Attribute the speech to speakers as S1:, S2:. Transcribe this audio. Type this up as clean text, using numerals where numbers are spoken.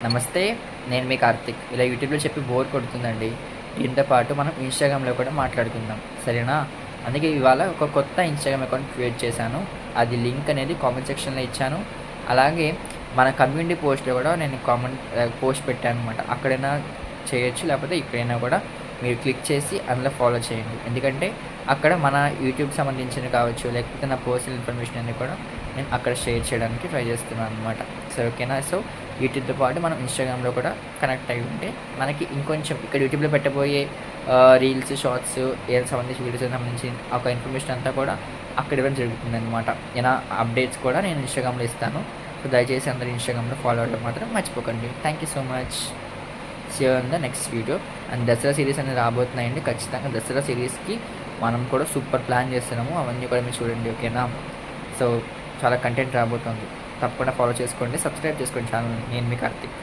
S1: నమస్తే. నేను మీ కార్తిక్. ఇలా యూట్యూబ్‌లో చెప్పి బోర్ కొడుతుందండి. దీంతో పాటు మనం ఇన్‌స్టాగ్రామ్‌లో కూడా మాట్లాడుకుందాం. సరేనా? అందుకే ఇవాళ ఒక కొత్త ఇన్‌స్టాగ్రామ్ అకౌంట్ క్రియేట్ చేశాను. అది లింక్ అనేది కామెంట్ సెక్షన్‌లో ఇచ్చాను. అలాగే మన కమ్యూనిటీ పోస్ట్‌లో కూడా నేను పోస్ట్ పెట్టాననమాట. అక్కడైనా చేయొచ్చు, లేకపోతే ఇక్కడైనా కూడా మీరు క్లిక్ చేసి అందులో ఫాలో చేయండి. ఎందుకంటే అక్కడ మన యూట్యూబ్‌కి సంబంధించినవి కావచ్చు, లేకపోతే నా పర్సనల్ ఇన్ఫర్మేషన్ అన్నీ కూడా నేను అక్కడ షేర్ చేయడానికి ట్రై చేస్తున్నాను అనమాట. సో ఓకేనా? సో యూట్యూబ్‌తో పాటు మనం ఇన్‌స్టాగ్రామ్‌లో కూడా కనెక్ట్ అయ్యి ఉంటే మనకి ఇంకొంచెం ఇక్కడ యూట్యూబ్‌లో పెట్టబోయే రీల్స్, షార్ట్స్, ఏదైనా సంబంధించి వీడియోస్‌కి సంబంధించి ఒక ఇన్ఫర్మేషన్ అంతా కూడా అక్కడ ఇవ్వడం జరుగుతుందనమాట. ఏనా అప్డేట్స్ కూడా నేను ఇన్‌స్టాగ్రామ్‌లో ఇస్తాను. సో దయచేసి అందరూ ఇన్‌స్టాగ్రామ్‌లో ఫాలో అవ్వడం మాత్రం మర్చిపోకండి. Thank you so much. See you in the next video. And Dasara series అనేది రాబోతున్నాయండి. ఖచ్చితంగా దసరా సిరీస్‌కి మనం కూడా సూపర్ ప్లాన్ చేస్తున్నాము. అవన్నీ కూడా మీరు చూడండి. ఓకేనా? సో చాలా కంటెంట్ రాబోతుంది. తప్పకుండా ఫాలో చేసుకోండి, సబ్స్క్రైబ్ చేసుకోండి ఛానల్‌ని. నేను మీ కార్తిక్.